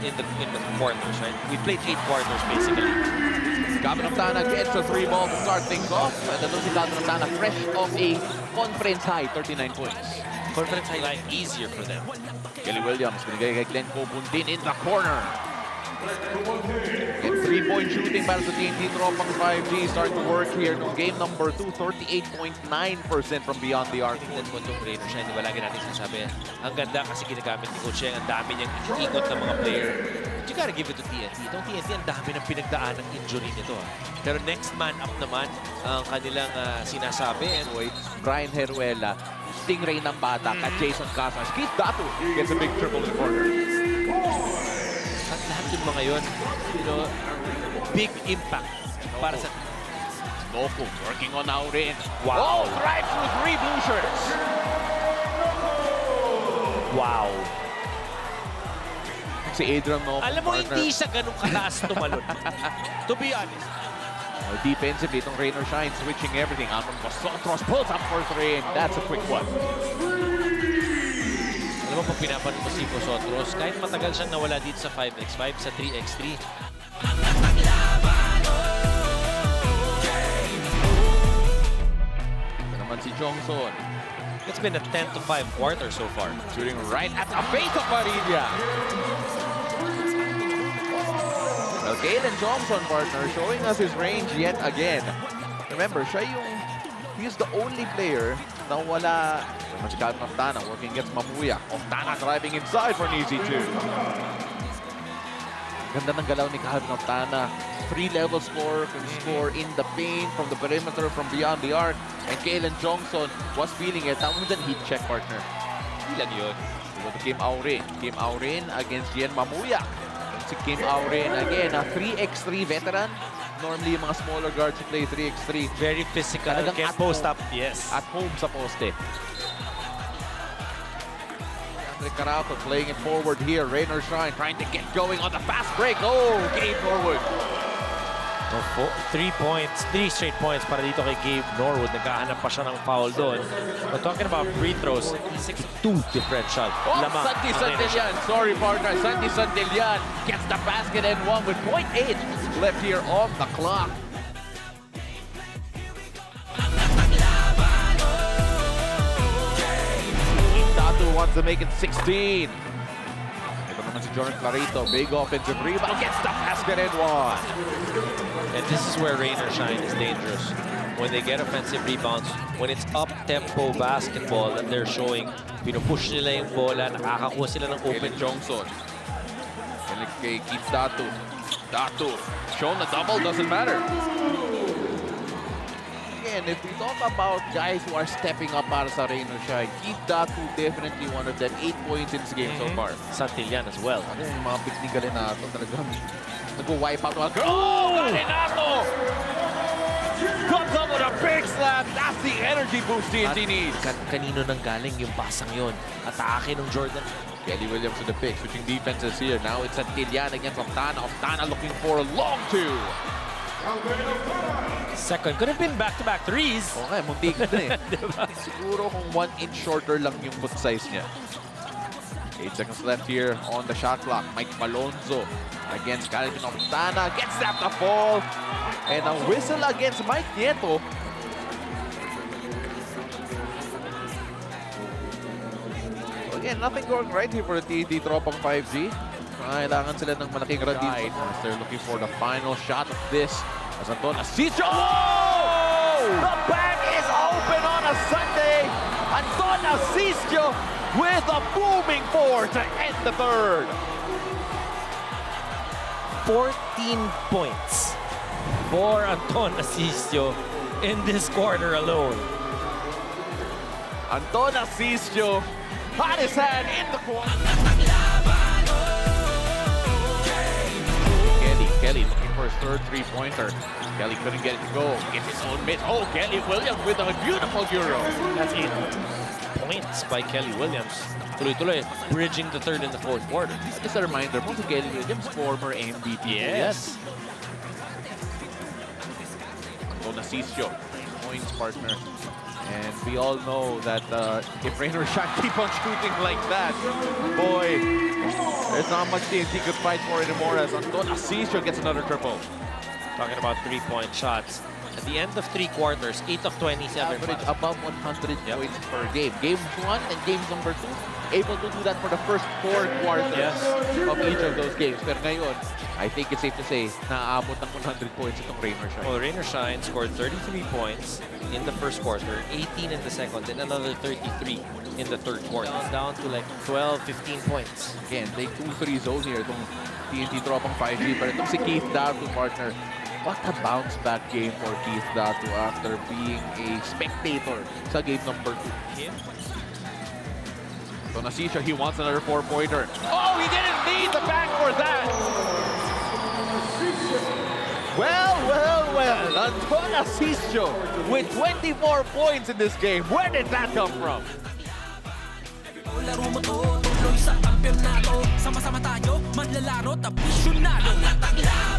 in the quarters, right? We played 8 quarters basically. Kapatid gets a 3 ball to start things off. And the si Kapatid fresh off a conference high, 39 points. Conference highlight easier for them. Kelly Williams, binigay kay Glenn Cobuntin in the corner. And 3-point shooting para sa TNT Tropang 5G. Start to work here no game number 2, 38.9% from beyond the arc. Tingnan mo itong Rainer Shine, diba lagi natin sinasabi, ang ganda kasi ginagamit ni Coach Sheng, ang dami niyang ikot ng mga player. But you gotta give it to TNT. Itong TNT, ang dami ng pinagdaan ng injury nito. Pero next man up naman, ang kanilang sinasabi. And Brian Heruela, stingray ng batak at Jason Casas. Keith Datu gets a big triple in the corner. At lahat yung mga yun, you know, big impact para sa... Docomo working on Aurin. Wow. Oh, drive through 3 blue shirts. Wow. Si Adrian Noco, Alam mo, partner. hindi siya ganun kataas tumalon. To be honest. Defensively, itong Rainer Shine switching everything. Amon Bosotros pulls up for 3, and that's a quick one. Alam mo, pag pinapanood mo si Bosotros, kahit matagal siyang nawala dito sa 5x5, sa 3x3, ito naman si Johnson. it's been a 10-5 quarter so far. Shooting right at the face of Marilla. Well, Kalen Johnson, partner, showing us his range yet again. Remember, he's the only player na wala. Si Calvin Oftana working against Mamuya. Oftana driving inside for an easy 2. Ganda ng galaw ni Calvin Oftana. 3-level score, can score in the paint, from the perimeter, from beyond the arc. And Kalen Johnson was feeling it. Tawag din heat check, partner. Ilan yun? Kim Aurin. Kim Aurin against Gian Mamuya. Si Kim Aurin again, a 3x3 veteran. Normally, yung mga smaller guards who play 3x3. Very physical. Talagang Can at post home. up. Yes. At home sa poste. Andre Caraco playing it forward here. Rainer Shine trying to get going on the fast break. Oh, Gabe Norwood. 3 points, 3 straight points para dito kay Gabe Norwood. Nagkahanap pa siya ng foul doon. But talking about free throws, 2 differential. Oh, Lamang Santi ang Santillan. Sorry, partner. Santi Santillan gets the basket and 1 with 0.8 left here on the clock. Datu wants to make it 16. Ito naman si Jordan Clarito. Big offensive rebound. Gets the basket and 1. And this is where Rainer Shine is dangerous. When they get offensive rebounds, when it's up-tempo basketball that they're showing, pinupush nila yung bola, nakakakuha sila ng open. Johnson. And kay Keith Datu. Datu. Shown the double, doesn't matter. Again, if we talk about guys who are stepping up para sa Rainer Shine, Keith Datu definitely one of them. 8 points in this game so far. Santillan as well. Ano yung mga big ni Galinato talagang nag-wipe out. Oh, Galinato! Comes up with a big slam. That's the energy boost TNT needs. Kanino nang galing yung pasang yun? Atake ng Jordan. Kelly Williams to the pick, switching defenses here. Now it's Santillan against Oftana. Oftana looking for a long 2. Second, could have been back-to-back threes. Okay, muntik na eh. Diba? Siguro kung 1 inch shorter lang yung foot size niya. 8 seconds left here on the shot clock. Mike Malonzo against Calvin Oftana. Gets that to fall. And a whistle against Mike Nieto. So again, nothing going right here for the TNT Tropang 5G. Kailangan sila ng malaking radin. They're looking for the final shot of this. As Anton Asisio. Whoa! The bag is open on a Sunday. Anton Asisio with a booming 4 to end the third. 14 points for Anton Asisio in this quarter alone. Anton Asisio had his hand in the corner. Kelly looking for his third 3-pointer. Kelly couldn't get it to go. Gets his own miss. Oh, Kelly Williams with a beautiful Euro. That's 8 points by Kelly Williams. Tuloy-tuloy, bridging the third and the fourth quarter. Just a reminder, po si Kelly Williams, former MVP. Yes. Anton Asisio, points partner. And we all know that if Rain or Shine keep on shooting like that, boy, there's not much TNT could fight for anymore as Anton Asisio gets another triple. Talking about 3-point shots. At the end of 3 quarters, 8 of 27. Average above 100 Yep. points per game. Game 1 and game number 2, able to do that for the first 4 quarters Yes. of each of those games. Pero ngayon, I think it's safe to say, naaabot ng 100 points itong Rain or Shine. Well, Rain or Shine scored 33 points in the first quarter, 18 in the second, and another 33 in the third quarter. Down to like 12, 15 points. Again, they 2-3 zone here itong TNT tropang 5G. Pero itong si Keith Datu, partner, what a bounce back game for Keith Datu after being a spectator sa game number 2. So Nasisha, he wants another 4-pointer. Oh, he didn't need the back for that! Well, Anton Asisio with 24 points in this game. Where did that come from? Laro mo to, tuloy sa kampeonato. Sama-sama tayo, manlalaro, tapisyonado. Ang atagla!